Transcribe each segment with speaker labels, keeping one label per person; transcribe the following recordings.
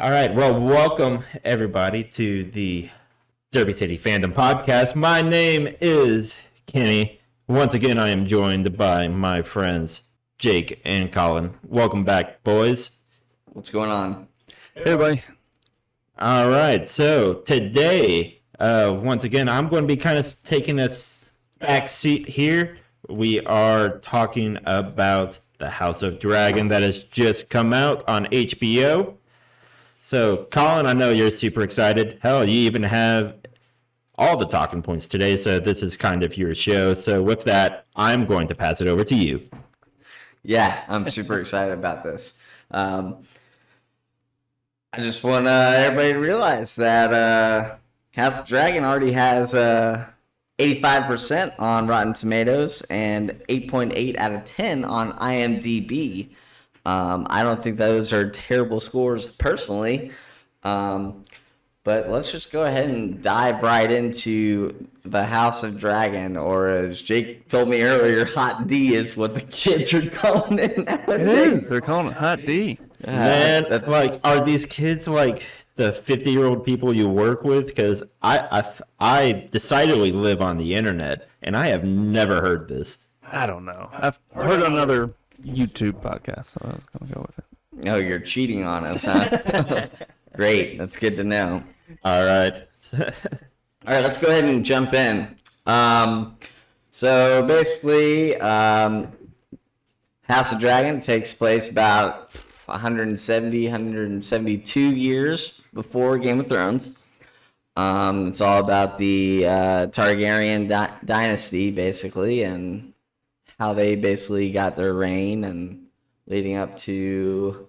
Speaker 1: All right. Well, welcome everybody to the Derby City Fandom podcast. My name is Kenny. Once again, I am joined by my friends Jake and Colin. Welcome back, boys.
Speaker 2: What's going on?
Speaker 3: Hey, everybody.
Speaker 1: All right. So today, once again, I'm going to be kind of taking a back seat here. We are talking about the House of Dragon that has just come out on HBO. So, Colin, I know you're super excited. Hell, you even have all the talking points today, so this is kind of your show. So, with that, I'm going to pass it over to you.
Speaker 2: Yeah, I'm super excited about this. I just want everybody to realize that House of Dragon already has 85% on Rotten Tomatoes and 8.8 out of 10 on IMDb. I don't think those are terrible scores personally, but let's just go ahead and dive right into the House of Dragon, or as Jake told me earlier, Hot D is what the kids are calling it nowadays.
Speaker 3: It is. They're calling it Hot D.
Speaker 1: Man, are these kids like the 50-year-old people you work with? Because I decidedly live on the internet, and I have never heard this.
Speaker 3: I don't know. I've heard another YouTube podcast, so I was going to go with it.
Speaker 2: Oh, you're cheating on us, huh? Great. That's good to know.
Speaker 1: All right.
Speaker 2: All right, let's go ahead and jump in. So basically, House of Dragon takes place about 172 years before Game of Thrones. It's all about the Targaryen dynasty, basically, and how they basically got their reign and leading up to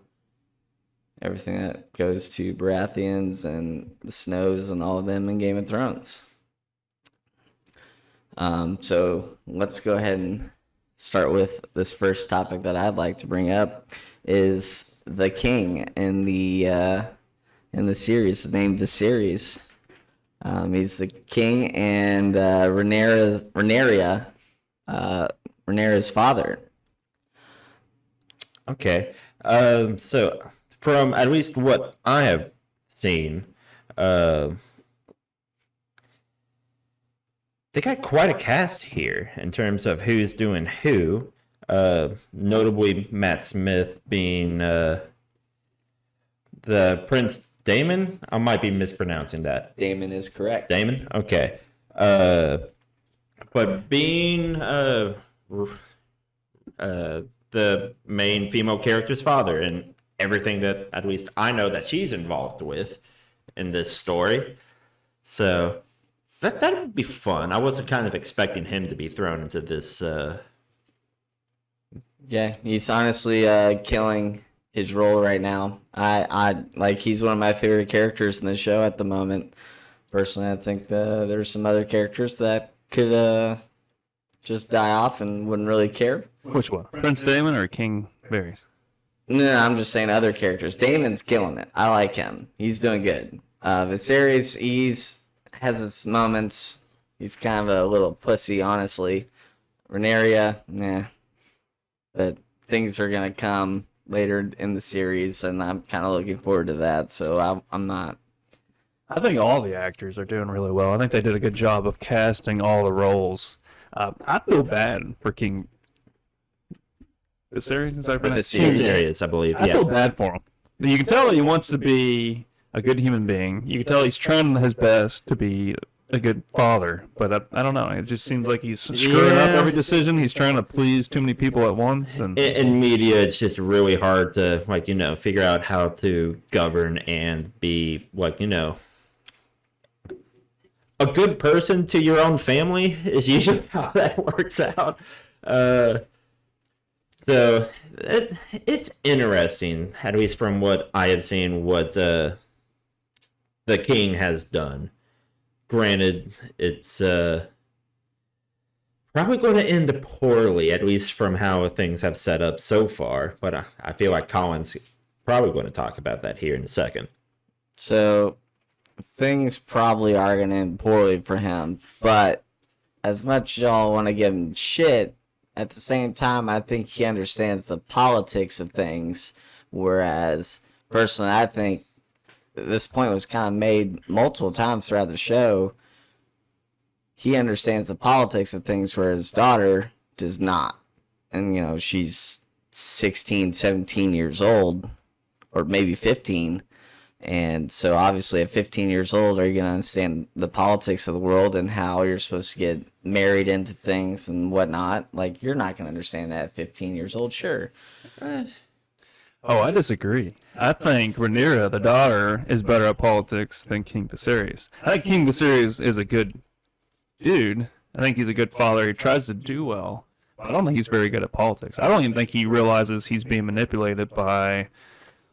Speaker 2: everything that goes to Baratheons and the Snows and all of them in Game of Thrones. So let's go ahead and start with this first topic that I'd like to bring up is the king in the series. His name Viserys. He's the king and Rhaenyra's father.
Speaker 1: Okay. So from at least what I have seen, they got quite a cast here in terms of who's doing who. Notably Matt Smith being the Prince Daemon. I might be mispronouncing that.
Speaker 2: Daemon is correct.
Speaker 1: Daemon? Okay. But being the main female character's father and everything that at least I know that she's involved with in this story. So that would be fun. I wasn't kind of expecting him to be thrown into this.
Speaker 2: Yeah, he's honestly killing his role right now. I like he's one of my favorite characters in the show at the moment. Personally, I think there's some other characters that could just die off and wouldn't really care.
Speaker 3: Which one? Prince Daemon or King Varys?
Speaker 2: No, I'm just saying other characters. Daemon's killing it. I like him. He's doing good. Viserys, has his moments. He's kind of a little pussy, honestly. Rhaenyra, nah. But things are going to come later in the series, and I'm kind of looking forward to that, so I'm not.
Speaker 3: I think all the actors are doing really well. I think they did a good job of casting all the roles. I feel bad for King Viserys. Is that right?
Speaker 1: Viserys, I believe.
Speaker 3: I feel bad for him. You can tell he wants to be a good human being. You can tell he's trying his best to be a good father, but I don't know. It just seems like he's screwing up every decision. He's trying to please too many people at once. And
Speaker 1: in media, it's just really hard to figure out how to govern and be a good person to your own family is usually how that works out. So it's interesting, at least from what I have seen, what the king has done. Granted, it's probably going to end poorly, at least from how things have set up so far. But I feel like Colin's probably going to talk about that here in a second.
Speaker 2: So things probably are going to end poorly for him, but as much as y'all want to give him shit, at the same time, I think he understands the politics of things, whereas personally, I think this point was kind of made multiple times throughout the show. He understands the politics of things where his daughter does not. And, you know, she's 16, 17 years old, or maybe 15. And so obviously at 15 years old, are you going to understand the politics of the world and how you're supposed to get married into things and whatnot? Like, you're not going to understand that at 15 years old, sure.
Speaker 3: Oh, I disagree. I think Rhaenyra, the daughter, is better at politics than King Viserys. I think King Viserys is a good dude. I think he's a good father. He tries to do well. I don't think he's very good at politics. I don't even think he realizes he's being manipulated by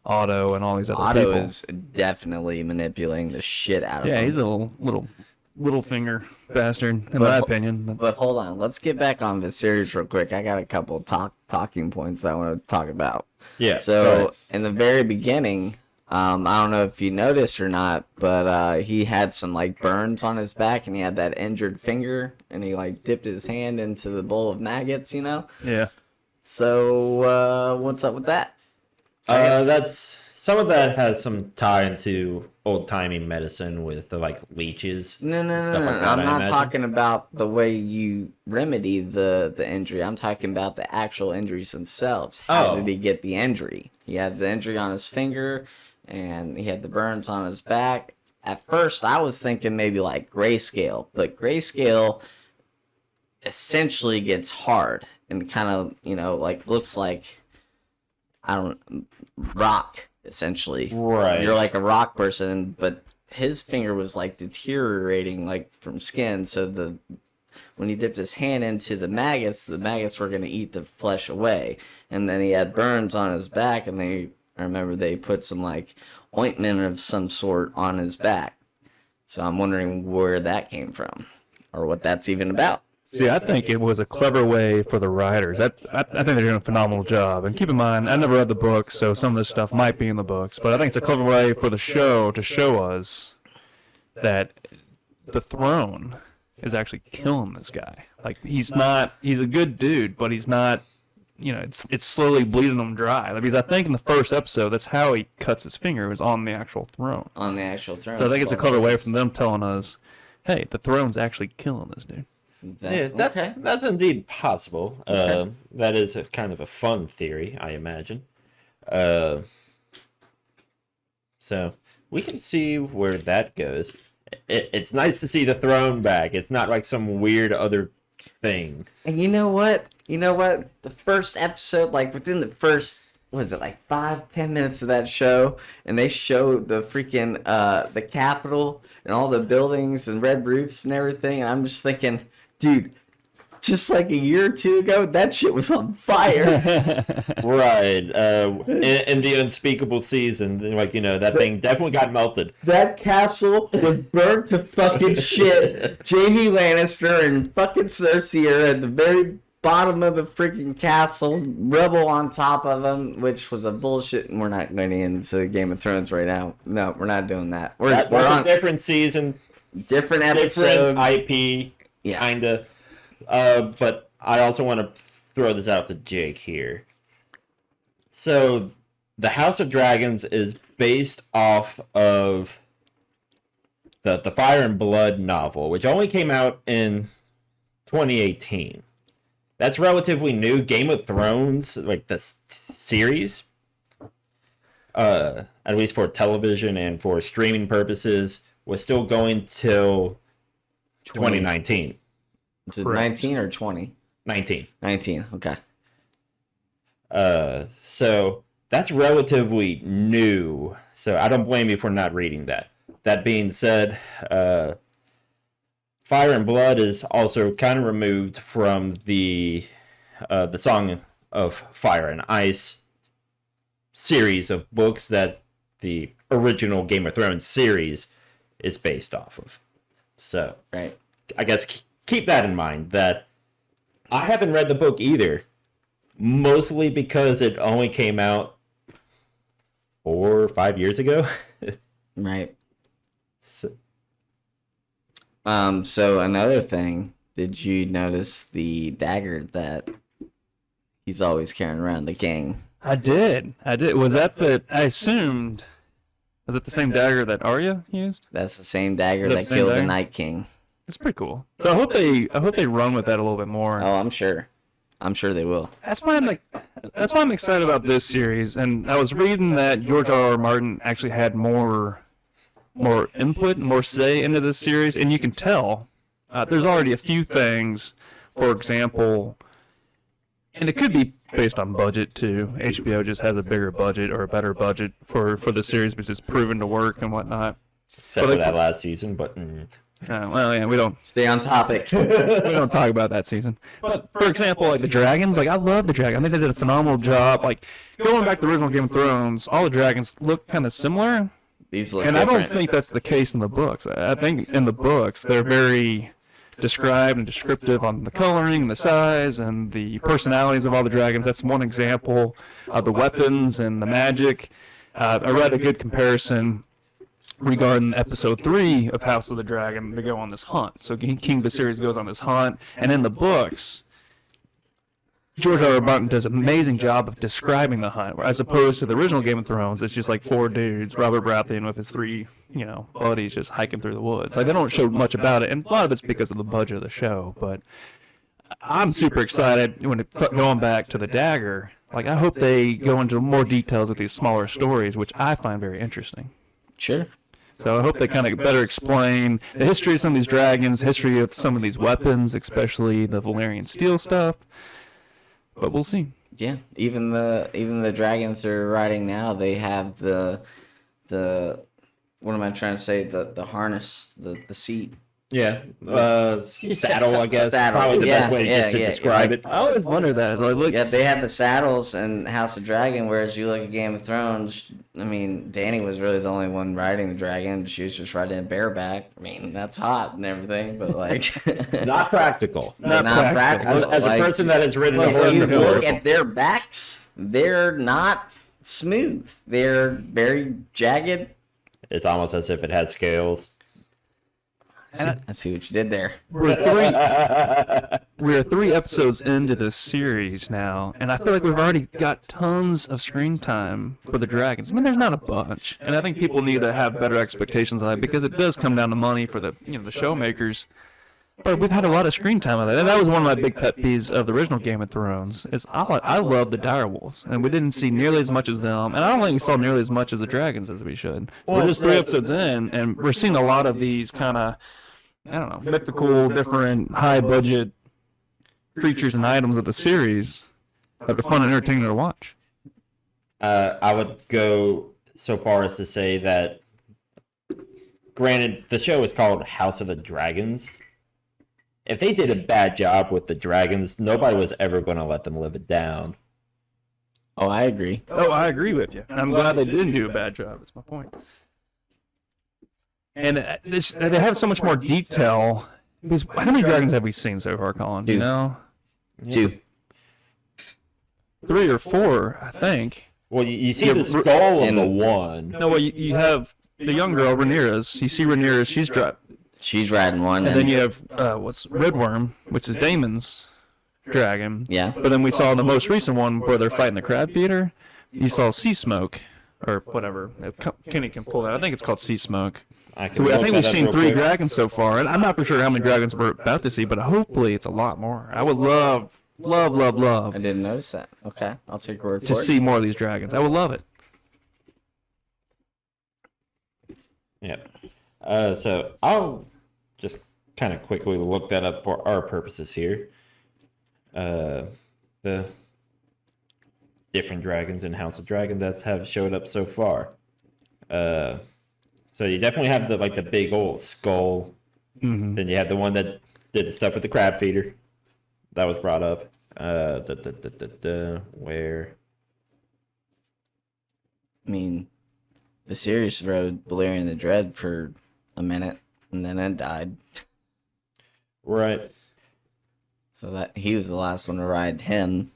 Speaker 3: Otto and all these other people.
Speaker 2: Otto is definitely manipulating the shit out of him.
Speaker 3: Yeah, he's a little finger bastard, in my opinion.
Speaker 2: But hold on, let's get back on Viserys real quick. I got a couple talking points I want to talk about.
Speaker 1: Yeah.
Speaker 2: So in the very beginning, I don't know if you noticed or not, but he had some like burns on his back, and he had that injured finger, and he like dipped his hand into the bowl of maggots, you know?
Speaker 3: Yeah.
Speaker 2: So what's up with that?
Speaker 1: That's some of that has some tie into old timey medicine with the like leeches.
Speaker 2: No.
Speaker 1: Stuff like that,
Speaker 2: I'm
Speaker 1: I
Speaker 2: not
Speaker 1: imagine.
Speaker 2: talking about the way you remedy the injury. I'm talking about the actual injuries themselves. How did he get the injury? He had the injury on his finger, and he had the burns on his back. At first, I was thinking maybe like grayscale, but grayscale essentially gets hard and kind of, you know, like looks like, I don't, rock, essentially.
Speaker 1: Right.
Speaker 2: You're like a rock person, but his finger was like deteriorating like from skin, so when he dipped his hand into the maggots were going to eat the flesh away. And then he had burns on his back, and I remember they put some like ointment of some sort on his back. So I'm wondering where that came from, or what that's even about.
Speaker 3: See, I think it was a clever way for the writers. I think they're doing a phenomenal job. And keep in mind, I never read the books, so some of this stuff might be in the books. But I think it's a clever way for the show to show us that the throne is actually killing this guy. Like, he's a good dude, but he's not, you know, it's slowly bleeding him dry. Because I think in the first episode, that's how he cuts his finger, was on the actual throne.
Speaker 2: On the actual throne.
Speaker 3: So I think it's a clever way from them telling us, hey, the throne's actually killing this dude.
Speaker 1: Yeah, that's indeed possible.
Speaker 2: Okay.
Speaker 1: That is a kind of a fun theory, I imagine. So we can see where that goes. It's nice to see the throne back. It's not like some weird other thing.
Speaker 2: And you know what? The first episode, like within the first, was it like 5-10 minutes of that show, and they showed the freaking the Capitol and all the buildings and red roofs and everything, and I'm just thinking, dude, just like a year or two ago, that shit was on fire.
Speaker 1: Right. In the unspeakable season, like, you know, that thing definitely got melted.
Speaker 2: That castle was burnt to fucking shit. Jamie Lannister and fucking Cersei are at the very bottom of the freaking castle, rubble on top of them, which was a bullshit. And we're not going into Game of Thrones right now. No, we're not doing that. We're
Speaker 1: That's
Speaker 2: on
Speaker 1: a different season,
Speaker 2: different episode.
Speaker 1: different IP,
Speaker 2: Yeah.
Speaker 1: kinda. But I also want to throw this out to Jake here. So, the House of Dragons is based off of the Fire and Blood novel, which only came out in 2018. That's relatively new. Game of Thrones, like the series, at least for television and for streaming purposes, was still going till 2019.
Speaker 2: Is it 19 or 20?
Speaker 1: 19.
Speaker 2: 19, okay.
Speaker 1: So that's relatively new. So I don't blame you for not reading that. That being said, Fire and Blood is also kind of removed from the Song of Fire and Ice series of books that the original Game of Thrones series is based off of. So
Speaker 2: Right.
Speaker 1: I guess keep that in mind, that I haven't read the book either, mostly because it only came out 4 or 5 years ago.
Speaker 2: Right.
Speaker 1: So,
Speaker 2: So another thing, did you notice the dagger that he's always carrying around, the king?
Speaker 3: I did. Was that I assumed Is it the same dagger that Arya used?
Speaker 2: That's the same dagger
Speaker 3: Is that
Speaker 2: that
Speaker 3: the same
Speaker 2: killed
Speaker 3: dagger?
Speaker 2: the Night King.
Speaker 3: It's pretty cool. So I hope they run with that a little bit more.
Speaker 2: Oh, I'm sure. I'm sure they will.
Speaker 3: That's why I'm excited about this series. And I was reading that George R. R. Martin actually had more input, more say into this series, and you can tell there's already a few things. For example, and it could be based on budget too. HBO just has a bigger budget or a better budget for the series because it's proven to work and whatnot.
Speaker 1: Except for that last season, but...
Speaker 3: Well, yeah, we don't
Speaker 2: Topic.
Speaker 3: we don't talk about that season. But for example, like the dragons, like I love the dragon. I think they did a phenomenal job. Like going back to the original Game of Thrones, all the dragons look kind of similar.
Speaker 2: These look
Speaker 3: And
Speaker 2: different.
Speaker 3: I don't think that's the case in the books. I think in the books they're very described and descriptive on the coloring, the size, and the personalities of all the dragons. That's one example of the weapons and the magic. I read a good comparison regarding episode 3 of House of the Dragon. They go on this hunt. So King Viserys goes on this hunt, and in the books, George R. R. Martin does an amazing job of describing the hunt, as opposed to the original Game of Thrones. It's just like 4 dudes, Robert Baratheon with his 3, buddies just hiking through the woods. Like they don't show much about it, and a lot of it's because of the budget of the show. But I'm super excited when going back to the dagger. Like I hope they go into more details with these smaller stories, which I find very interesting.
Speaker 2: Sure.
Speaker 3: So I hope they kind of better explain the history of some of these dragons, history of some of these weapons, especially the Valyrian steel stuff. But we'll see.
Speaker 2: Yeah, even the dragons they're riding now, they have the what am I trying to say? The harness, the seat.
Speaker 1: Yeah, saddle, I guess.
Speaker 2: Saddle.
Speaker 1: Probably the
Speaker 2: Yeah,
Speaker 1: best way just to
Speaker 2: yeah,
Speaker 1: describe
Speaker 2: yeah.
Speaker 1: it.
Speaker 3: I always wonder that. Like, looks...
Speaker 2: Yeah, they have the saddles in House of Dragon, whereas you look at Game of Thrones. I mean, Dany was really the only one riding the dragon. She was just riding it bareback. I mean, that's hot and everything, but like
Speaker 1: Not practical.
Speaker 2: not practical.
Speaker 1: As a
Speaker 2: Like,
Speaker 1: person that has ridden a
Speaker 2: when
Speaker 1: horse
Speaker 2: you
Speaker 1: before,
Speaker 2: look at their backs, they're not smooth. They're very jagged.
Speaker 1: it's almost as if it has scales.
Speaker 2: I see what you did there.
Speaker 3: We're 3 episodes into this series now, and I feel like we've already got tons of screen time for the dragons. I mean, there's not a bunch, and I think people need to have better expectations of that because it does come down to money for the the show makers. But we've had a lot of screen time on that, and that was one of my big pet peeves of the original Game of Thrones. Is I love the direwolves, and we didn't see nearly as much as them, and I don't think we saw nearly as much as the dragons as we should. We're just 3 episodes in, and we're seeing a lot of these kind of mythical, different, high-budget creatures and items of the series that are fun and entertaining to watch.
Speaker 1: I would go so far as to say that, granted, the show is called House of the Dragons. If they did a bad job with the dragons, nobody was ever going to let them live it down.
Speaker 2: Oh, I agree.
Speaker 3: Oh, I agree with you. I'm glad they didn't do a bad job. That's my point. And they have so much more detail. Because how many dragons have we seen so far, Colin? Do you
Speaker 2: 2.
Speaker 3: know?
Speaker 2: 2.
Speaker 3: 3 or 4, I think.
Speaker 1: Well, you see the skull of
Speaker 2: and-
Speaker 1: the one.
Speaker 3: No, well, you have the young girl, Rhaenyra's. You see Rhaenyra,
Speaker 2: She's riding one.
Speaker 3: and then you have Redworm, which is Daemon's dragon.
Speaker 2: Yeah.
Speaker 3: But then we saw the most recent one where they're fighting the crab feeder. You saw Sea Smoke, or whatever. Kenny can pull that. I think it's called Sea Smoke. So I think we've seen 3 dragons so far, and I'm not for sure how many dragons we're about to see, but hopefully it's a lot more. I would love
Speaker 2: I didn't notice that. Okay, I'll take your word for
Speaker 3: to
Speaker 2: it.
Speaker 3: see more of these dragons. I would love it.
Speaker 1: Yeah. So I'll just kind of quickly look that up for our purposes here. The different dragons in House of Dragon that have showed up so far. So you definitely have the big old skull.
Speaker 3: Mm-hmm.
Speaker 1: Then you have the one that did the stuff with the crab feeder. That was brought up. Where?
Speaker 2: I mean, the series rode Balerion the Dread for a minute, and then it died.
Speaker 1: Right.
Speaker 2: So that he was the last one to ride him.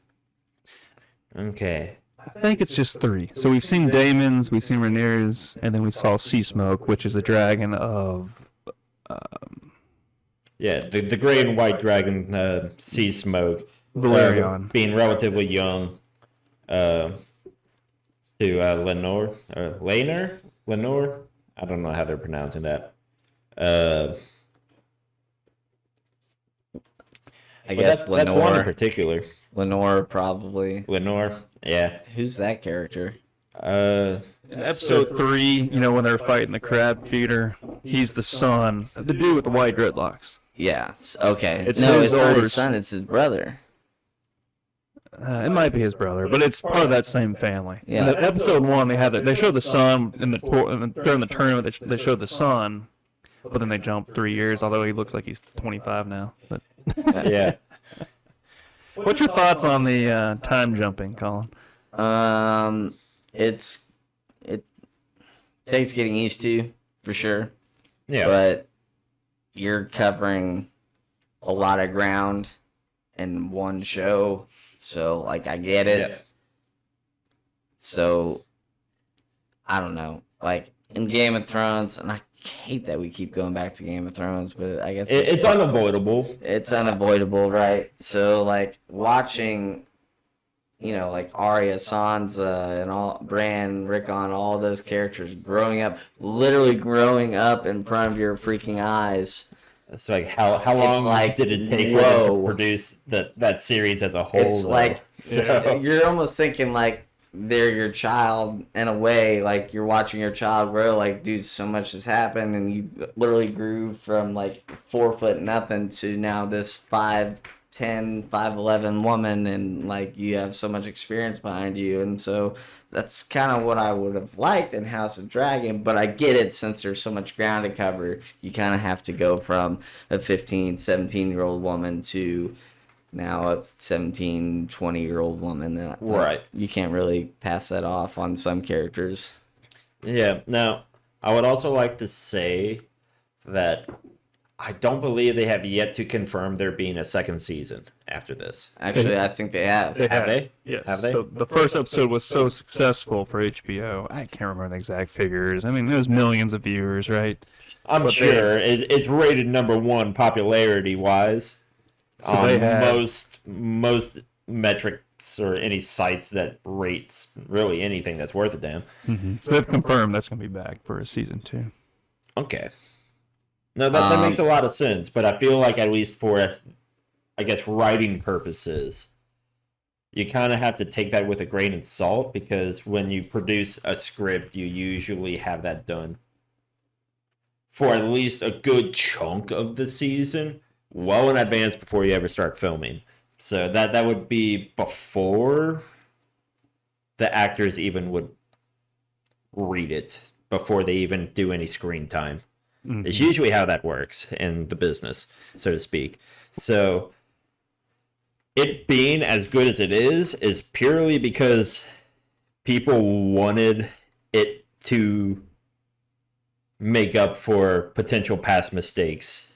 Speaker 1: Okay.
Speaker 3: I think it's just 3. So we've seen Daemon's, we've seen Rhaenyra's, and then we saw Sea Smoke, which is a dragon of...
Speaker 1: Yeah, the gray and white dragon, Sea Smoke.
Speaker 3: Valerion.
Speaker 1: Being relatively young to Lenore. Laenor? Lenore. I don't know how they're pronouncing that.
Speaker 2: I guess
Speaker 1: that's one in
Speaker 2: Lenore.
Speaker 1: particular.
Speaker 2: Lenore, probably.
Speaker 1: Lenore, yeah.
Speaker 2: Who's that character?
Speaker 3: In episode 3, when they're fighting the crab feeder, he's the son, the dude with the white dreadlocks.
Speaker 2: Yeah. Okay.
Speaker 3: It's
Speaker 2: no,
Speaker 3: his
Speaker 2: it's not
Speaker 3: older
Speaker 2: his son. It's his brother.
Speaker 3: It might be his brother, but it's part of that same family.
Speaker 2: Yeah.
Speaker 3: In episode 1, they show the son during the tournament. They showed the son, but then they jump 3 years. Although he looks like he's 25 now. But
Speaker 1: Yeah.
Speaker 3: what's your thoughts on the time jumping, Colin?
Speaker 2: It takes getting used to, for sure.
Speaker 1: Yeah.
Speaker 2: But you're covering a lot of ground in one show, so like I get it.
Speaker 1: Yeah.
Speaker 2: So I don't know, like in Game of Thrones, and I hate that we keep going back to Game of Thrones, but I guess
Speaker 1: It's unavoidable.
Speaker 2: it's unavoidable, right? So like watching, like Arya, Sansa, and all Bran, Rickon, all those characters literally growing up in front of your freaking eyes.
Speaker 1: It's like how long
Speaker 2: like,
Speaker 1: did it take
Speaker 2: whoa.
Speaker 1: to produce that series as a whole?
Speaker 2: It's
Speaker 1: though?
Speaker 2: like
Speaker 1: So-
Speaker 2: you're almost thinking like they're your child in a way, like you're watching your child grow. Like, dude, so much has happened, and you literally grew from like 4 foot nothing to now this 5'10", 5'11" woman, and like you have so much experience behind you, and so that's kind of what I would have liked in House of Dragon. But I get it, since there's so much ground to cover, you kind of have to go from a 15, 17-year-old woman to now a 17, 20-year-old woman.
Speaker 1: Right.
Speaker 2: You can't really pass that off on some characters.
Speaker 1: Yeah. Now, I would also like to say that I don't believe they have yet to confirm there being a second season after this.
Speaker 2: Actually, I think they have.
Speaker 1: Have they?
Speaker 3: Yes.
Speaker 1: Have they?
Speaker 3: So the first episode was so successful for HBO. I can't remember the exact figures. I mean, it was millions of viewers, right?
Speaker 1: I'm
Speaker 3: But
Speaker 1: sure it's rated #1 popularity wise
Speaker 3: So
Speaker 1: on
Speaker 3: they have
Speaker 1: most metrics or any sites that rates really anything that's worth a damn.
Speaker 3: So they've confirmed that's going to be back for a season 2.
Speaker 1: Okay. No, that makes a lot of sense, but I feel like at least for, I guess, writing purposes, you kind of have to take that with a grain of salt, because when you produce a script, you usually have that done for at least a good chunk of the season, well in advance before you ever start filming. So that would be before the actors even would read it, before they even do any screen time.
Speaker 3: Mm-hmm.
Speaker 1: It's usually how that works in the business, so to speak. So it being as good as it is purely because people wanted it to make up for potential past mistakes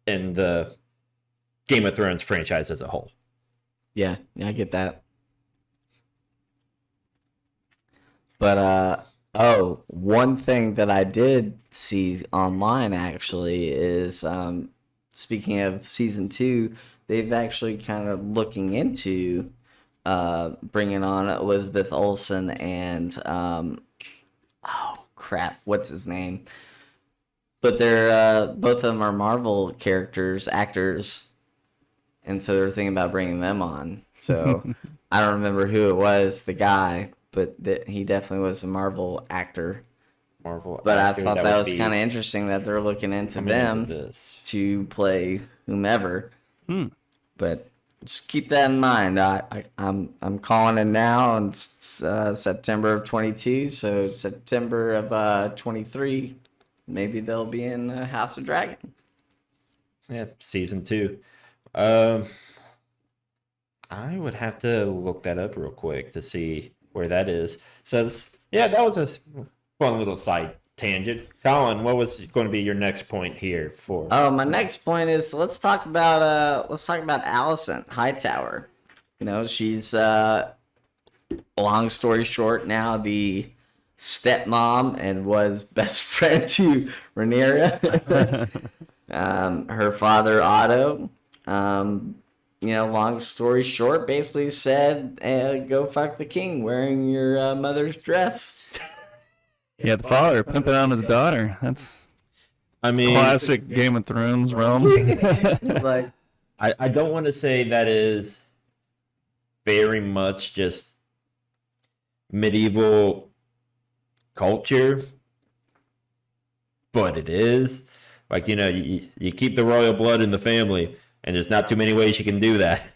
Speaker 1: in the Game of Thrones franchise as a whole.
Speaker 2: Yeah, I get that. But one thing that I did see online actually is, speaking of season 2, they've actually kind of looking into bringing on Elizabeth Olsen and what's his name? But they're both of them are Marvel actors, and so they're thinking about bringing them on. So I don't remember who it was, the guy, but he definitely was a Marvel actor. But I thought that was kind of interesting that they're looking into them to play whomever. But just keep that in mind. I'm calling it now, and it's September of 22, so September of 23, maybe they'll be in House of Dragon.
Speaker 1: Yeah, season 2. I would have to look that up real quick to see where that is. So that was a fun little side tangent. Colin, what was going to be your next point here for?
Speaker 2: Oh, my next point is let's talk about Alicent Hightower. She's long story short now the stepmom and was best friend to Rhaenyra. Her father Otto, long story short, basically said, "Go fuck the king wearing your mother's dress."
Speaker 3: Yeah, the father pimping on his daughter. That's
Speaker 1: I mean,
Speaker 3: classic Game of Thrones realm.
Speaker 2: Like,
Speaker 1: I don't want to say that is very much just medieval culture, but it is. Like, you keep the royal blood in the family, and there's not too many ways you can do that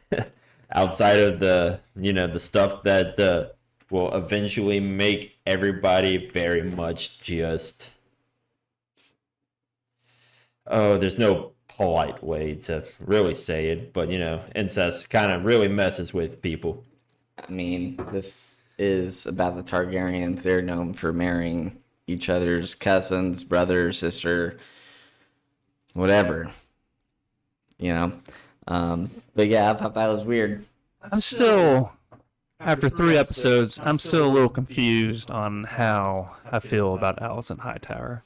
Speaker 1: outside of the stuff that will eventually make everybody very much just. Oh, there's no polite way to really say it, but incest kind of really messes with people.
Speaker 2: I mean, this is about the Targaryens. They're known for marrying each other's cousins, brother, sister, whatever. But yeah, I thought that was weird.
Speaker 3: I'm still, after 3 episodes, I'm still a little confused on how I feel about Alicent Hightower.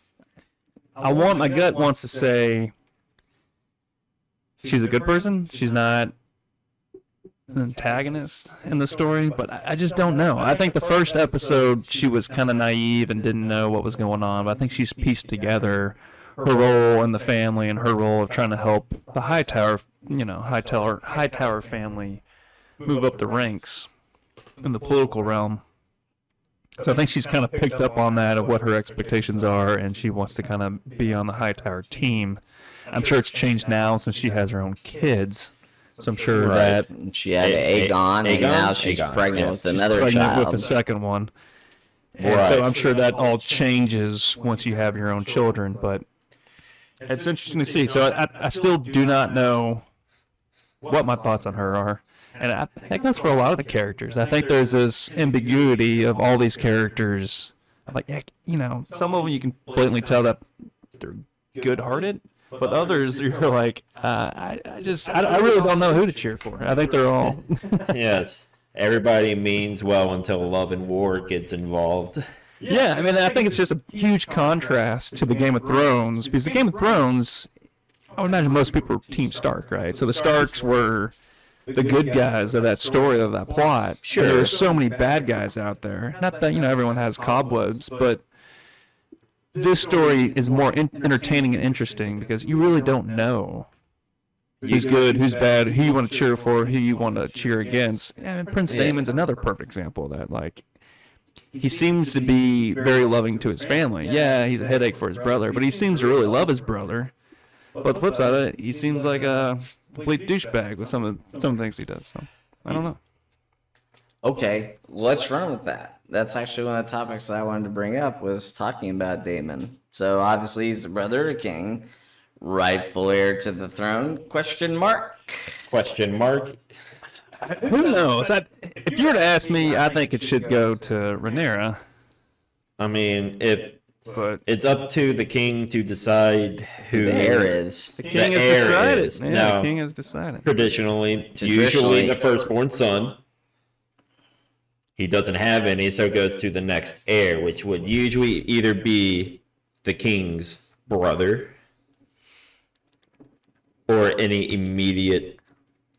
Speaker 3: My gut wants to say she's a good person. She's not an antagonist in the story, but I just don't know. I think the first episode she was kind of naive and didn't know what was going on, but I think she's pieced together her role in the family and her role of trying to help the Hightower family move up the ranks in the political realm. So I think she's kind of picked up on that of what her expectations are, and she wants to kind of be on the Hightower team. I'm sure it's changed now since she has her own kids. So I'm sure that
Speaker 2: she had Aegon, and now she's pregnant with another child.
Speaker 3: With the second one. And so I'm sure that all changes once you have your own children, but it's interesting to see. So I still do not know what my thoughts on her are. And I think that's for a lot of the characters. I think there's this ambiguity of all these characters. Like, some of them you can blatantly tell that they're good-hearted, but others you're like, I really don't know who to cheer for. I think they're all.
Speaker 1: Yes, everybody means well until love and war gets involved.
Speaker 3: Yeah, I mean, I think it's just a huge contrast to the Game of Thrones, because the Game of Thrones, I would imagine most people were Team Stark, right? So the Starks were the good guys of that story, of that plot.
Speaker 1: Sure.
Speaker 3: And there's so many bad guys out there. Not that, everyone has cobwebs, but this story is more entertaining and interesting because you really don't know who's good, who's bad, who you want to cheer for, who you want to cheer against. And Prince Daemon's another perfect example of that. Like, he seems to be very loving to his family. Yeah, he's a headache for his brother, but he seems to really love his brother. But the flip side of it, he seems like a complete douchebag with some of the things he does. So I don't know.
Speaker 2: Okay, let's run with that. That's actually one of the topics that I wanted to bring up, was talking about Daemon. So obviously he's the brother of the king, rightful heir to the throne. Question mark.
Speaker 3: Who knows? If you were to ask me, I think it should go to Rhaenyra.
Speaker 1: I mean,
Speaker 3: But
Speaker 1: it's up to the king to decide who
Speaker 2: The heir is.
Speaker 3: the king has
Speaker 1: heir
Speaker 3: decided.
Speaker 1: is.
Speaker 3: Yeah,
Speaker 1: Now,
Speaker 3: the king has decided.
Speaker 1: Traditionally, usually the firstborn son. He doesn't have any, so it goes to the next heir, which would usually either be the king's brother or any immediate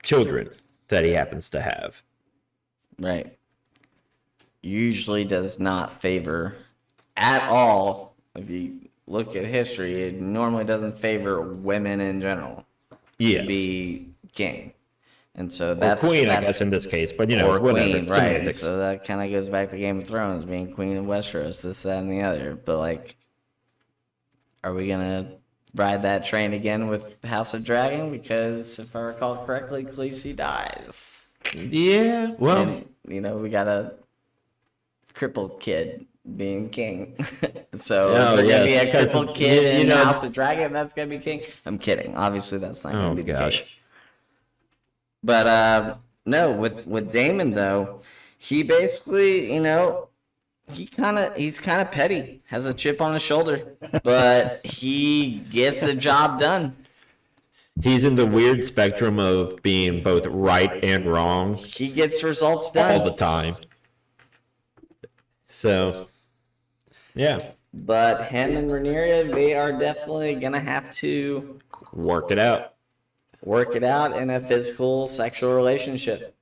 Speaker 1: children that he happens to have.
Speaker 2: Right. Usually does not favor at all. If you look at history, it normally doesn't favor women in general
Speaker 1: Yes.
Speaker 2: to be king. And so
Speaker 1: Or
Speaker 2: that's
Speaker 1: queen, I
Speaker 2: that's-
Speaker 1: guess, in this case, but
Speaker 2: or
Speaker 1: whatever.
Speaker 2: queen, right?
Speaker 1: Semantics.
Speaker 2: So that kind of goes back to Game of Thrones, being queen of Westeros, this, that, and the other. But like, are we gonna ride that train again with House of Dragon? Because if I recall correctly, Khaleesi dies.
Speaker 1: Yeah, well,
Speaker 2: And, we got a crippled kid being king. So
Speaker 1: Oh,
Speaker 2: is there
Speaker 1: yes,
Speaker 2: gonna be a
Speaker 1: 'cause
Speaker 2: crippled kid
Speaker 1: you
Speaker 2: in
Speaker 1: know-
Speaker 2: House of Dragon that's gonna be king? I'm kidding. Obviously, that's not gonna
Speaker 1: Oh,
Speaker 2: be the
Speaker 1: gosh.
Speaker 2: case. But no, with Daemon though, he basically, he's kind of petty, has a chip on his shoulder, but he gets the job done.
Speaker 1: he's in the weird spectrum of being both right and wrong
Speaker 2: He gets results
Speaker 1: all the
Speaker 2: done.
Speaker 1: time. So, yeah,
Speaker 2: But him and Rhaenyra, they are definitely gonna have to
Speaker 1: work it out.
Speaker 2: work it out in a physical, sexual relationship.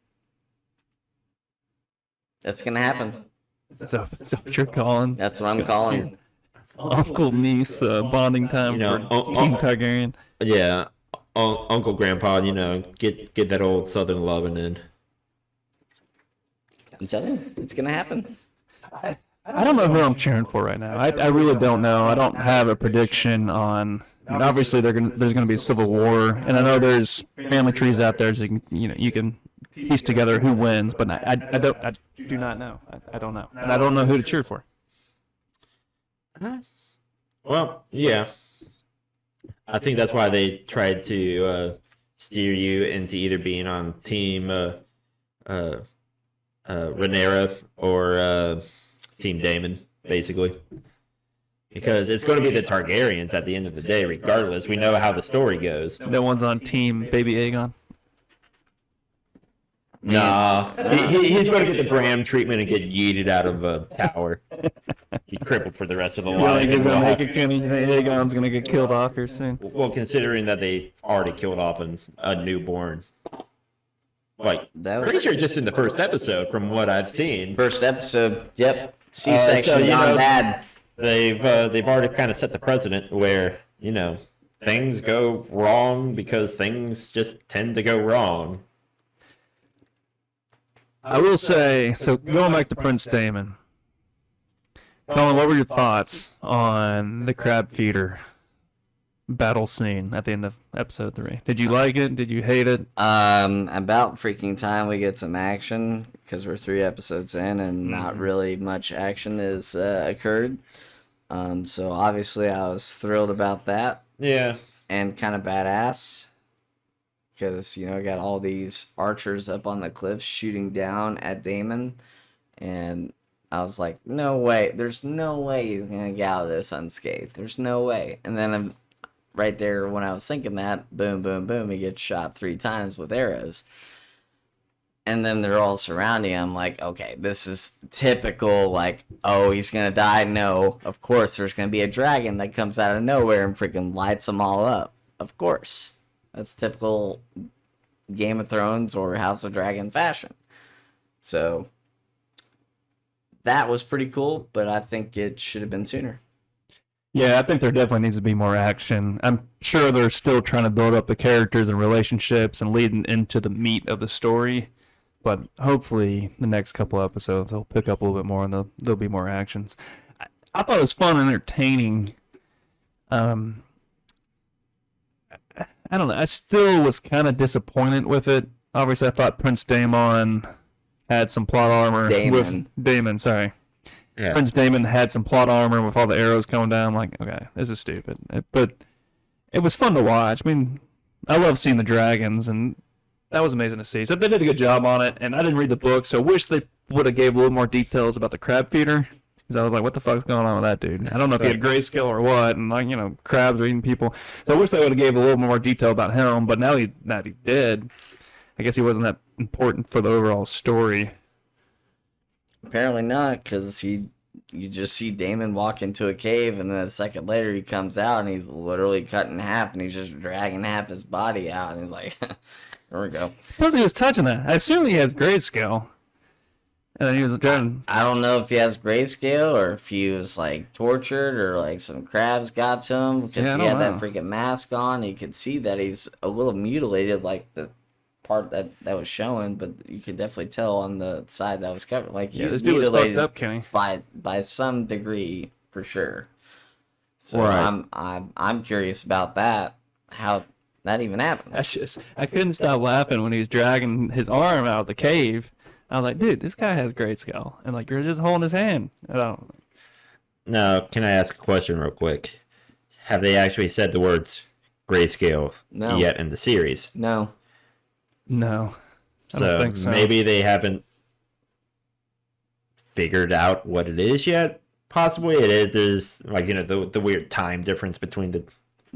Speaker 2: That's gonna happen.
Speaker 3: So what you're calling
Speaker 2: That's what I'm calling.
Speaker 3: uncle niece bonding time for Team Targaryen.
Speaker 1: Yeah, Uncle Grandpa, get that old Southern loving in.
Speaker 2: I'm telling you, it's gonna happen.
Speaker 3: I don't know who I'm cheering for right now. I really don't know. I don't have a prediction on. I mean, obviously, there's going to be a civil war, and I know there's family trees out there, so you can piece together who wins. But I do not know. I don't know, and I don't know who to cheer for.
Speaker 1: Well, yeah. I think that's why they tried to steer you into either being on Team Rhaenyra or Team Daemon, basically. Because it's going to be the Targaryens at the end of the day, regardless. We know how the story goes.
Speaker 3: No one's on Team Baby Aegon.
Speaker 1: Nah, he's going to get the Bram treatment and get yeeted out of a tower. Be crippled for the rest of the life.
Speaker 3: Aegon's going to get killed off here soon.
Speaker 1: Well, considering that they already killed off a newborn. Like, pretty sure just in the first episode, from what I've seen.
Speaker 2: First episode, yep. C-section gone bad.
Speaker 1: They've already kind of set the precedent where, things go wrong because things just tend to go wrong.
Speaker 3: I will say, so going back to Prince Daemon, Colin, what were your thoughts on the crab feeder battle scene at the end of episode 3? Did you like it? Did you hate it?
Speaker 2: About freaking time we get some action, because we're 3 episodes in and not really much action has occurred. So obviously I was thrilled about that.
Speaker 1: Yeah.
Speaker 2: And kind of badass. Because, I got all these archers up on the cliffs shooting down at Daemon. And I was like, no way. There's no way he's going to get out of this unscathed. There's no way. And then right there when I was thinking that, boom, boom, boom, he gets shot 3 times with arrows. And then they're all surrounding him. I'm like, okay, this is typical, like, oh, he's going to die. No, of course, there's going to be a dragon that comes out of nowhere and freaking lights them all up. Of course. That's typical Game of Thrones or House of Dragon fashion. So that was pretty cool, but I think it should have been sooner.
Speaker 3: Yeah, I think there definitely needs to be more action. I'm sure they're still trying to build up the characters and relationships and leading into the meat of the story. But hopefully the next couple episodes they'll pick up a little bit more and there'll be more actions. I thought it was fun and entertaining. I don't know. I still was kind of disappointed with it. Obviously, I thought Prince Daemon had some plot armor. Daemon, sorry. Yeah. Prince Daemon had some plot armor with all the arrows coming down. I'm like, okay, this is stupid. But it was fun to watch. I mean, I love seeing the dragons, and that was amazing to see. So they did a good job on it, and I didn't read the book, so I wish they would have gave a little more details about the crab feeder. Because I was like, what the fuck's going on with that dude? I don't know if he had grayscale or what, and crabs are eating people. So I wish they would have gave a little more detail about him, but now that he did, I guess he wasn't that important for the overall story.
Speaker 2: Apparently not, because you just see Daemon walk into a cave, and then a second later he comes out, and he's literally cut in half, and he's just dragging half his body out, and he's like, there we go.
Speaker 3: Plus he was touching that. I assume he has grayscale. And then he was driving.
Speaker 2: I don't know if he has grayscale or if he was tortured or some crabs got to him because he had that freaking mask on. You could see that he's a little mutilated, the part that was showing, but you could definitely tell on the side that was covered. He was mutilated
Speaker 3: up, Kenny.
Speaker 2: by some degree for sure. So
Speaker 1: right.
Speaker 2: I'm curious about that. How that even happened?
Speaker 3: I couldn't stop laughing when he was dragging his arm out of the cave. I was like, dude, this guy has grayscale. And you're just holding his hand.
Speaker 1: Now, can I ask a question real quick? Have they actually said the words grayscale yet in the series?
Speaker 2: No.
Speaker 3: I don't think so.
Speaker 1: Maybe they haven't figured out what it is yet. Possibly there's the weird time difference between the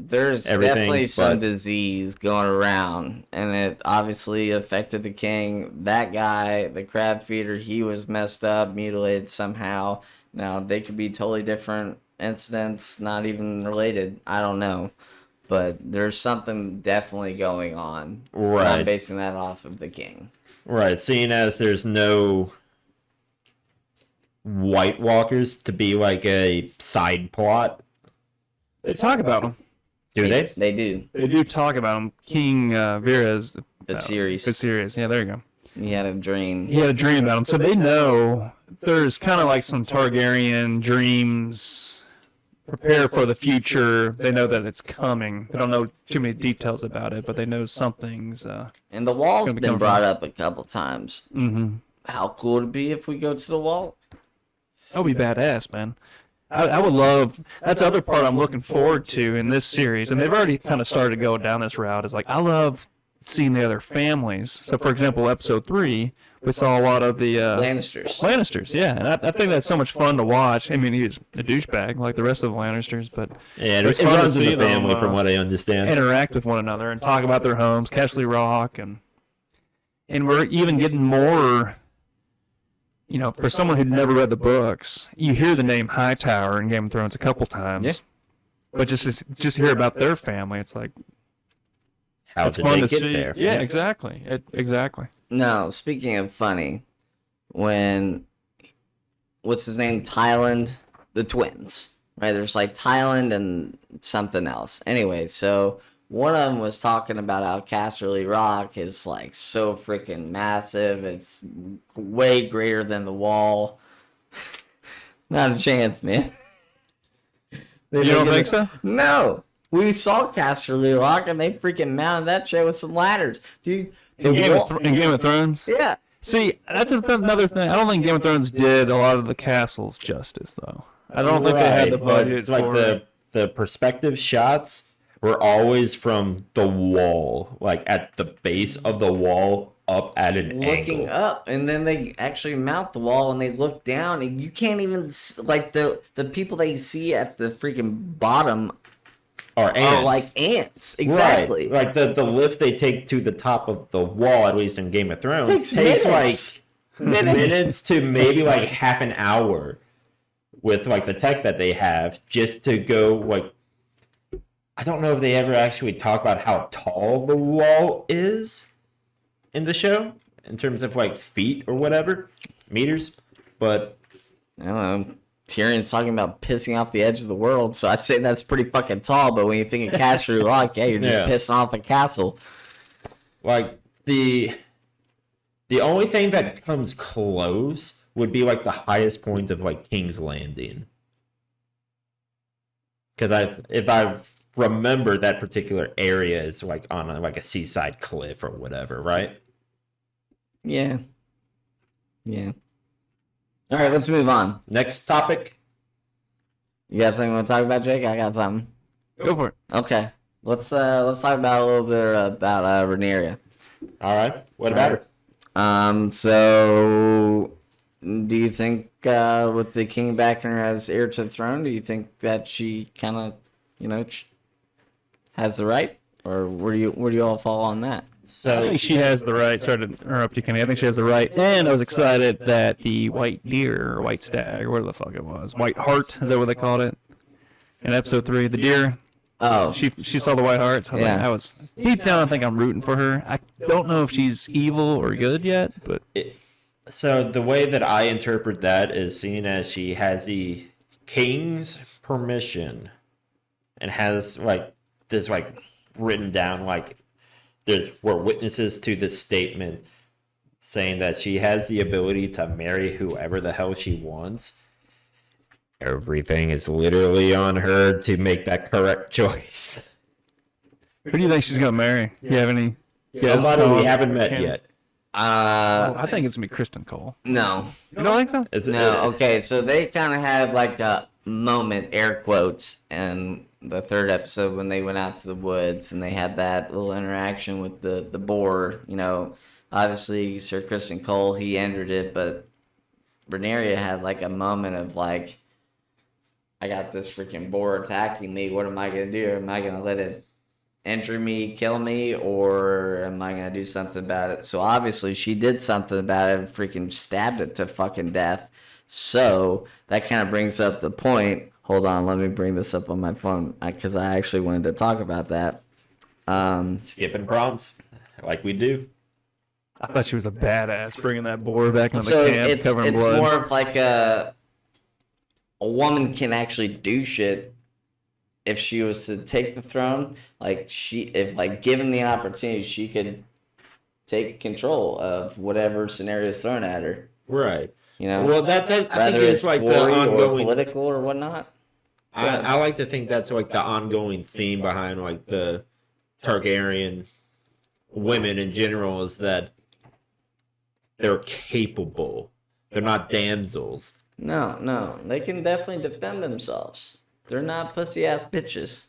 Speaker 2: There's definitely some disease going around, and it obviously affected the king. That guy, the crab feeder, he was messed up, mutilated somehow. Now, they could be totally different incidents, not even related. I don't know. But there's something definitely going on.
Speaker 1: Right.
Speaker 2: I'm basing that off of the king.
Speaker 1: Right. Seeing as there's no White Walkers to be like a side plot?
Speaker 3: They talk about him.
Speaker 1: Do they?
Speaker 2: They do.
Speaker 3: They do talk about him. King Viserys.
Speaker 2: Viserys.
Speaker 3: Yeah, there you go.
Speaker 2: He had a dream.
Speaker 3: He had a dream about him. So they know there's kind of like some Targaryen dreams. Prepare for the future. They know that it's coming. They don't know too many details about it, but they know something's.
Speaker 2: And the wall's
Speaker 3: gonna
Speaker 2: been
Speaker 3: come
Speaker 2: brought
Speaker 3: from.
Speaker 2: up a couple times.
Speaker 3: Mm-hmm.
Speaker 2: How cool would it be if we go to the wall?
Speaker 3: That would be badass, man. I would love. That's the other part I'm looking forward to in this series, and they've already kind of started to go down this route. Is like I love seeing the other families. So, for example, episode 3, we saw a lot of the
Speaker 2: Lannisters.
Speaker 3: Yeah, and I think that's so much fun to watch. I mean, he's a douchebag like the rest of the Lannisters, but
Speaker 1: Yeah,
Speaker 3: it's
Speaker 1: it
Speaker 3: fun to
Speaker 1: runs in
Speaker 3: see
Speaker 1: the family,
Speaker 3: them,
Speaker 1: from what I understand.
Speaker 3: interact with one another and talk about their homes, Castle Rock, and we're even getting more. You know, for someone who'd never read the books, you hear the name Hightower in Game of Thrones a couple times,
Speaker 2: Yeah.
Speaker 3: but just hear about their family, it's like
Speaker 1: How
Speaker 3: it's
Speaker 1: did
Speaker 3: fun
Speaker 1: they
Speaker 3: to
Speaker 1: get
Speaker 3: see.
Speaker 1: there?
Speaker 3: Yeah, exactly. Exactly.
Speaker 2: Now, speaking of funny, when what's his name? Thailand, the twins, right? There's like Thailand and something else. Anyway, so one of them was talking about how Casterly Rock is like so freaking massive. It's way greater than the wall. Not a chance, man.
Speaker 3: You don't think so?
Speaker 2: No. We saw Casterly Rock and they freaking mounted that shit with some ladders. Dude,
Speaker 3: In Game of Thrones?
Speaker 2: yeah.
Speaker 3: See, that's another thing. I don't think Game of Thrones did a lot of the castles justice, though. I don't think they had the
Speaker 1: Right, but
Speaker 3: budget
Speaker 1: it's like
Speaker 3: for
Speaker 1: the perspective shots were always from the wall, like at the base of the wall, up at an
Speaker 2: Looking
Speaker 1: angle.
Speaker 2: up, and then they actually mount the wall and they look down, and you can't even like the people that you see at the freaking bottom
Speaker 1: Or
Speaker 2: are
Speaker 1: ants.
Speaker 2: like ants. Exactly.
Speaker 1: Right. Like the lift they take to the top of the wall, at least in Game of Thrones,
Speaker 2: Takes
Speaker 1: takes
Speaker 2: minutes.
Speaker 1: like minutes to maybe like half an hour with like the tech that they have just to go like. I don't know if they ever actually talk about how tall the wall is in the show in terms of like feet or whatever, meters, but
Speaker 2: I don't know. Tyrion's talking about pissing off the edge of the world, so I'd say that's pretty fucking tall. But when you think of Casterly Rock, yeah, you're just
Speaker 1: Yeah.
Speaker 2: pissing off a castle.
Speaker 1: like the only thing that comes close would be like the highest point of like King's Landing. Because if I remember, that particular area is like on like a seaside cliff or whatever, right?
Speaker 2: Yeah. Yeah. All right, let's move on.
Speaker 1: Next topic.
Speaker 2: You got something you want to talk about, Jake? I got something.
Speaker 3: Go for it.
Speaker 2: Okay. Let's talk about a little bit about Rhaenyra.
Speaker 1: All right. What about her?
Speaker 2: So do you think with the king backing her as heir to the throne, do you think that she kind of, has the right, or where do you all fall on that?
Speaker 3: I
Speaker 1: So
Speaker 3: think she has the right. Sorry to interrupt you, Kenny. I think she has the right. And I was excited that the white deer or white stag or whatever the fuck it was, white hart, is that what they called it? In episode 3, the deer.
Speaker 2: Oh,
Speaker 3: She saw the white hearts.
Speaker 2: Yeah.
Speaker 3: I was deep down. I think I'm rooting for her. I don't know if she's evil or good yet, but
Speaker 1: So the way that I interpret that is seeing as she has the king's permission and has like this like written down, like we're witnesses to this statement saying that she has the ability to marry whoever the hell she wants. Everything is literally on her to make that correct choice.
Speaker 3: who do you think she's gonna marry? You have any? guess,
Speaker 1: Somebody we
Speaker 3: Colin?
Speaker 1: haven't met
Speaker 3: Ken?
Speaker 1: yet.
Speaker 3: I think it's gonna be Kristen Cole.
Speaker 2: no.
Speaker 3: You don't think so?
Speaker 1: Is it-
Speaker 2: No, okay, so they kind of had like a moment, air quotes, in the third episode when they went out to the woods and they had that little interaction with the boar. Obviously Sir Kristen Cole, he entered it, but Rhaenyra had like a moment of like, I got this freaking boar attacking me. What am I gonna do? Am I gonna let it injure me, kill me, or am I gonna do something about it? So obviously she did something about it and freaking stabbed it to fucking death. So that kind of brings up the point. Hold on, let me bring this up on my phone because I actually wanted to talk about that.
Speaker 1: Skipping prompts like we do.
Speaker 3: I thought she was a badass bringing that boar back into
Speaker 2: So
Speaker 3: the camp,
Speaker 2: it's
Speaker 3: covering
Speaker 2: it's
Speaker 3: blood.
Speaker 2: more of like a a woman can actually do shit if she was to take the throne. Like if like given the opportunity, she could take control of whatever scenario is thrown at her.
Speaker 1: Right.
Speaker 2: Well,
Speaker 1: that I think
Speaker 2: whether
Speaker 1: is
Speaker 2: it's
Speaker 1: like the
Speaker 2: glory or
Speaker 1: ongoing.
Speaker 2: political or whatnot.
Speaker 1: I like to think that's like the ongoing theme behind like the Targaryen women in general is that they're capable. They're not damsels.
Speaker 2: No, they can definitely defend themselves. They're not pussy ass bitches.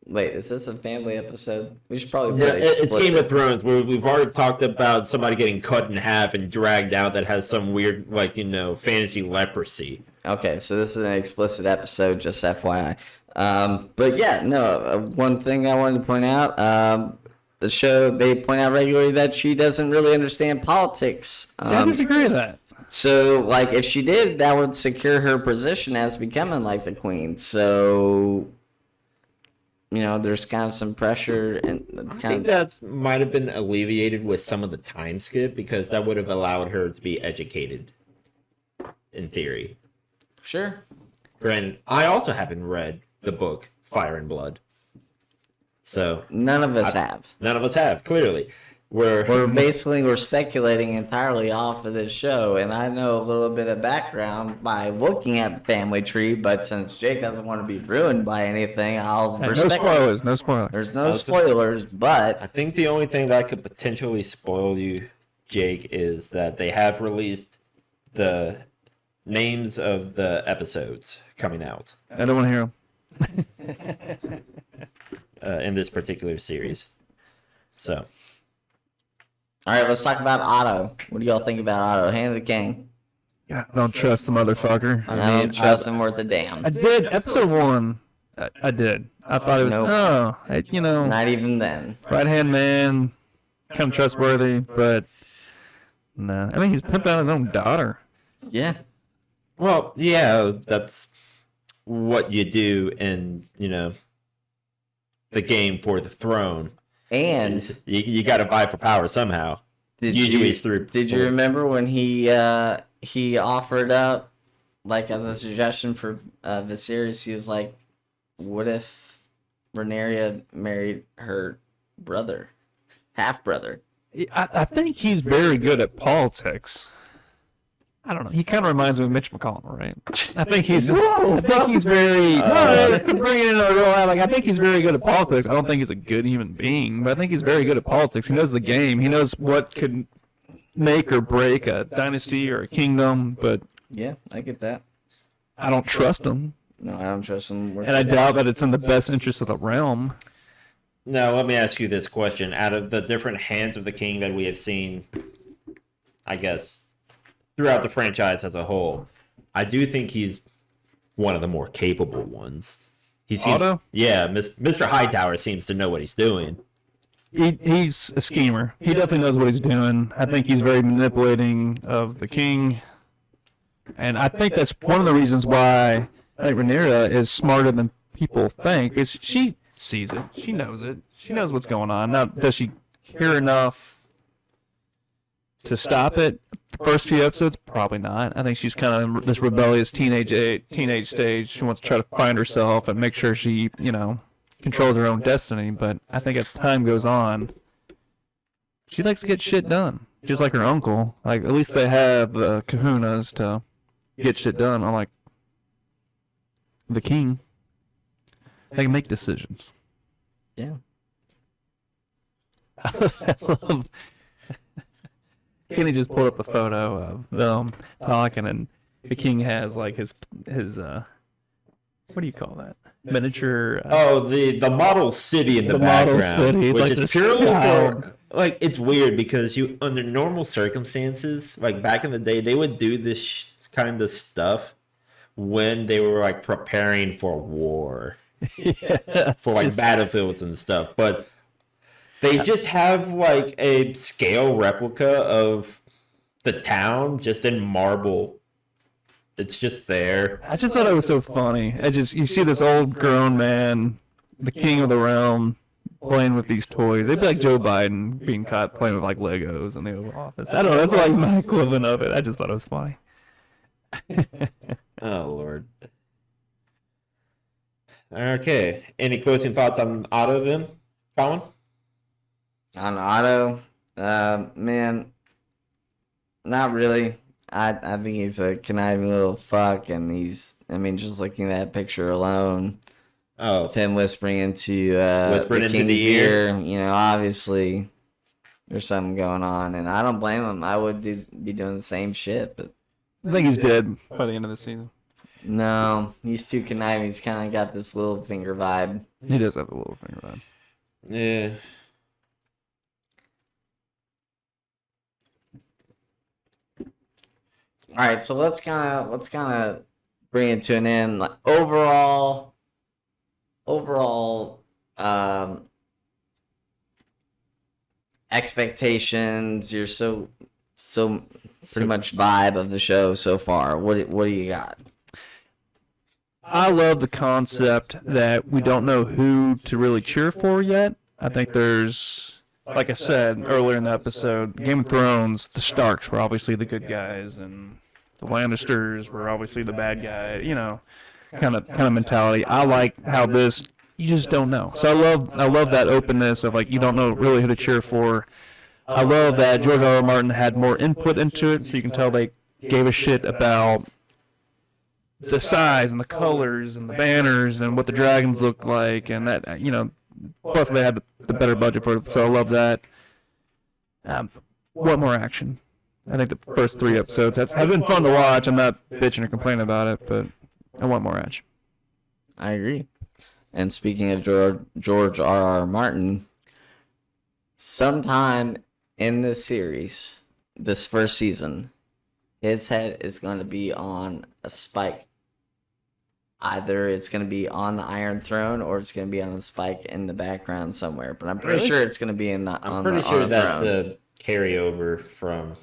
Speaker 2: Wait, is this a family episode? We should probably put
Speaker 1: it's Game of Thrones. We've already talked about somebody getting cut in half and dragged out that has some weird, fantasy leprosy.
Speaker 2: Okay, so this is an explicit episode, just FYI. But yeah, no, one thing I wanted to point out, the show, they point out regularly that she doesn't really understand politics.
Speaker 3: I disagree with that.
Speaker 2: So, like, if she did, that would secure her position as becoming, like, the queen. So, there's kind of some pressure. And
Speaker 1: I think that might have been alleviated with some of the time skip because that would have allowed her to be educated, in theory.
Speaker 2: Sure.
Speaker 1: Granted, I also haven't read the book Fire and Blood. So
Speaker 2: none of us have.
Speaker 1: None of us have, clearly.
Speaker 2: We're speculating entirely off of this show, and I know a little bit of background by looking at the family tree, but since Jake doesn't want to be ruined by anything, I'll respect
Speaker 3: no spoilers.
Speaker 2: There's no spoilers, but
Speaker 1: I think the only thing that could potentially spoil you, Jake, is that they have released the names of the episodes coming out.
Speaker 3: I don't want to hear them.
Speaker 1: In this particular series. So.
Speaker 2: All right, let's talk about Otto. What do y'all think about Otto? Hand of the King.
Speaker 3: I don't trust the motherfucker.
Speaker 2: I don't trust him worth a damn.
Speaker 3: I did. Episode 1, I did. I thought it was,
Speaker 2: not even then.
Speaker 3: Right-hand man, kind of trustworthy, but nah. I mean, he's pimping out his own daughter.
Speaker 2: Yeah.
Speaker 1: Well, yeah, that's what you do in, the game for the throne.
Speaker 2: And
Speaker 1: you got to vie for power somehow.
Speaker 2: Did you remember when he offered up, like, as a suggestion for Viserys? He was like, "What if Rhaenyra married her brother, half brother?"
Speaker 3: I think he's very good at politics. I don't know. He kind of reminds me of Mitch McConnell, right? I think he's very. To bring it in a real life, I think he's very good at politics. I don't think he's a good human being, but I think he's very good at politics. He knows the game. He knows what could make or break a dynasty or a kingdom. But
Speaker 2: yeah, I get that.
Speaker 3: I don't trust him.
Speaker 2: No, I don't trust him.
Speaker 3: And I doubt that it's in the best interest of the realm.
Speaker 1: Now, let me ask you this question: out of the different hands of the king that we have seen, I guess, throughout the franchise as a whole, I do think he's one of the more capable ones. He seems,
Speaker 3: Otto?
Speaker 1: Yeah, Mr. Hightower seems to know what he's doing.
Speaker 3: He's a schemer. He definitely knows what he's doing. I think he's very manipulating of the king. And I think that's one of the reasons why I think Rhaenyra is smarter than people think. Is she sees it. She knows it. She knows what's going on. Now, does she care enough to stop it? The first few episodes, probably not. I think she's kind of this rebellious teenage stage. She wants to try to find herself and make sure she, controls her own destiny. But I think as time goes on, she likes to get shit done, just like her uncle. Like, at least they have the kahunas to get shit done. Unlike the king, they can make decisions.
Speaker 2: Yeah.
Speaker 3: Kenny just pulled up a photo of them talking, and the king has like his what do you call that? Miniature.
Speaker 1: The model city in the background,
Speaker 3: city.
Speaker 1: Which
Speaker 3: like
Speaker 1: is purely for, like, it's weird because under normal circumstances, like back in the day, they would do this kind of stuff when they were like preparing for war, for like battlefields and stuff, but. They just have like a scale replica of the town just in marble. It's just there.
Speaker 3: I just thought it was so funny. You see this old grown man, the king of the realm, playing with these toys. They'd be like Joe Biden being caught playing with like Legos in the Oval Office. I don't know. That's like my equivalent of it. I just thought it was funny.
Speaker 1: Oh, Lord. Okay. Any closing thoughts on Otto then, Colin?
Speaker 2: On Otto, man, not really. I think he's a conniving little fuck, and just looking at that picture alone,
Speaker 1: Oh,
Speaker 2: of him whispering into
Speaker 1: Whispering
Speaker 2: the
Speaker 1: into the
Speaker 2: king's
Speaker 1: ear?
Speaker 2: obviously there's something going on, and I don't blame him. I would be doing the same shit, but
Speaker 3: I think he's dead by the end of the season.
Speaker 2: no, he's too conniving. He's kind of got this little finger vibe.
Speaker 3: He does have a little finger vibe.
Speaker 1: yeah.
Speaker 2: All right, so let's kind of bring it to an end. Like, overall, expectations. You're so pretty much vibe of the show so far. What do you got?
Speaker 3: I love the concept that we don't know who to really cheer for yet. I think there's, like I said earlier in the episode, Game of Thrones, the Starks were obviously the good guys, and the Lannisters were obviously the bad guy. Kind of mentality. I like how this, you just don't know. So I love that openness of like you don't know really who to cheer for. I love that George R. R. Martin had more input into it, so you can tell they gave a shit about the size and the colors and the banners and what the dragons look like, and that plus they had the better budget for it, so I love that. What more action? I think the first 3 episodes have been fun to watch. I'm not bitching or complaining about it, but I want more action.
Speaker 2: I agree. And speaking of George R. R. Martin, sometime in this series, this first season, his head is going to be on a spike. Either it's going to be on the Iron Throne or it's going to be on the spike in the background somewhere. But I'm pretty sure it's going to be on the
Speaker 1: That's
Speaker 2: throne.
Speaker 1: a carryover from,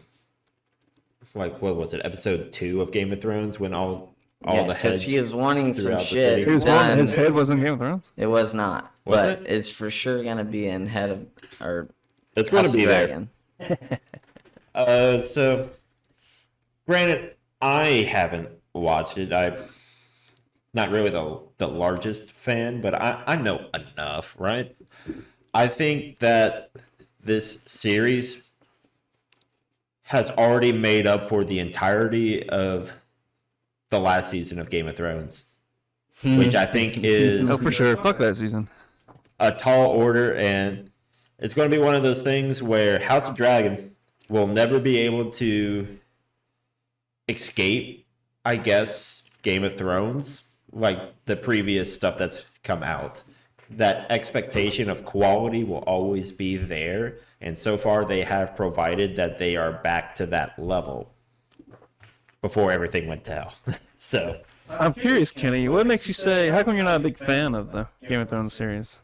Speaker 1: like, what was it, episode 2 of Game of Thrones, when all the heads.
Speaker 2: He was wanting some
Speaker 1: throughout the
Speaker 2: shit
Speaker 1: city.
Speaker 2: done.
Speaker 3: His head was in Game of Thrones?
Speaker 2: It was not,
Speaker 1: Wasn't
Speaker 2: but
Speaker 1: it?
Speaker 2: it's for sure going to be in head of or
Speaker 1: It's going
Speaker 2: House
Speaker 1: to
Speaker 2: of
Speaker 1: be
Speaker 2: Dragon.
Speaker 1: there. So, granted, I haven't watched it. I'm not really the largest fan, but I know enough, right? I think that this series has already made up for the entirety of the last season of Game of Thrones, which I think is
Speaker 3: Oh, for sure. Fuck that season.
Speaker 1: a tall order, and it's going to be one of those things where House of Dragon will never be able to escape, I guess, Game of Thrones, like the previous stuff that's come out. That expectation of quality will always be there, and so far they have provided that they are back to that level before everything went to hell. So,
Speaker 3: I'm curious, Kenny. What makes you say? How come you're not a big fan of the Game of Thrones series?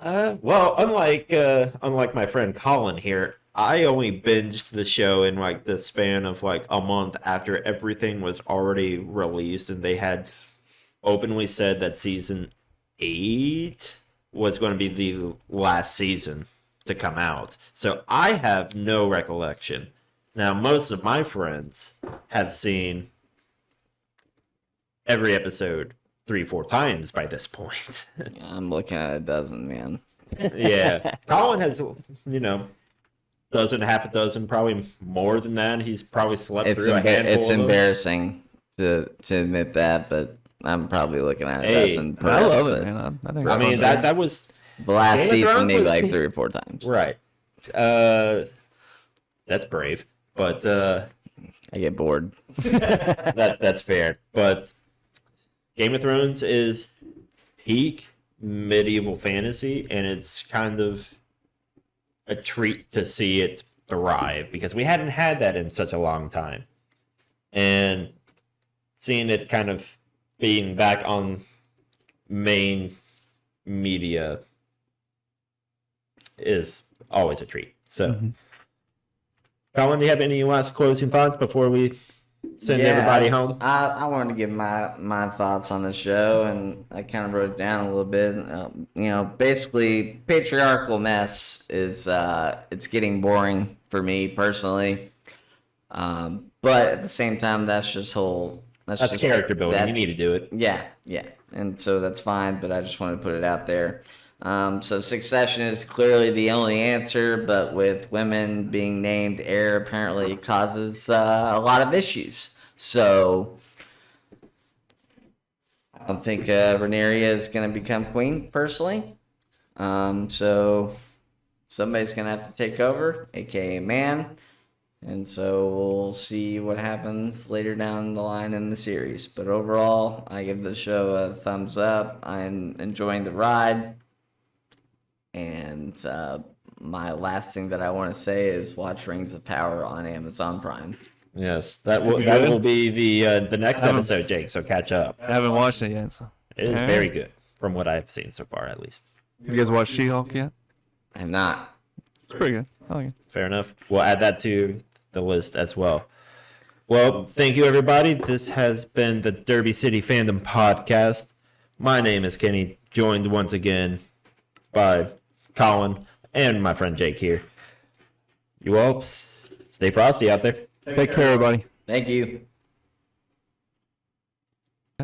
Speaker 1: well, unlike my friend Colin here, I only binged the show in like the span of like a month after everything was already released, and they had openly said that season 8 was going to be the last season to come out. So I have no recollection. Now, most of my friends have seen every episode 3-4 times by this point.
Speaker 2: I'm looking at a dozen, man.
Speaker 1: Yeah. Colin has, half a dozen, probably more than that. He's probably slept through a handful
Speaker 2: It's
Speaker 1: of them.
Speaker 2: embarrassing to admit that, but I'm probably looking at a
Speaker 1: Hey,
Speaker 2: dozen per
Speaker 3: I love
Speaker 2: episode.
Speaker 3: it, man. I think
Speaker 1: I
Speaker 3: it's
Speaker 1: mean,
Speaker 3: fun.
Speaker 1: that was
Speaker 2: The last
Speaker 1: Game of
Speaker 2: season,
Speaker 1: Thrones
Speaker 2: maybe
Speaker 1: was
Speaker 2: like
Speaker 1: peak.
Speaker 2: 3 or 4 times.
Speaker 1: right. That's brave, but
Speaker 2: I get bored.
Speaker 1: that's fair. But Game of Thrones is peak medieval fantasy, and it's kind of a treat to see it thrive because we hadn't had that in such a long time. And seeing it kind of being back on main media is always a treat. So, Colin, do you have any last closing thoughts before we send everybody home?
Speaker 2: I wanted to give my thoughts on the show, and I kind of wrote it down a little bit. Basically, patriarchal mess is it's getting boring for me personally. But at the same time, that's just
Speaker 1: That's
Speaker 2: just
Speaker 1: character building.
Speaker 2: that-
Speaker 1: You need to do it.
Speaker 2: Yeah, and so that's fine. But I just wanted to put it out there. So Succession is clearly the only answer, but with women being named heir, apparently causes a lot of issues. So I don't think Rhaenyra is going to become queen, personally. So somebody's going to have to take over, aka man. And so we'll see what happens later down the line in the series. But overall, I give the show a thumbs up. I'm enjoying the ride. And my last thing that I want to say is watch Rings of Power on Amazon Prime.
Speaker 1: Yes, that will be the next episode, Jake. So catch up.
Speaker 3: I haven't watched it yet. So.
Speaker 1: It is very good from what I've seen so far, at least.
Speaker 3: Have you guys watched She-Hulk yet?
Speaker 2: I'm not.
Speaker 3: It's pretty good. I like it.
Speaker 1: Fair enough. We'll add that to the list as well. Well, thank you, everybody. This has been the Derby City Fandom Podcast. My name is Kenny, joined once again by Colin and my friend Jake here. You all stay frosty out there.
Speaker 3: Take care, everybody.
Speaker 2: Thank you.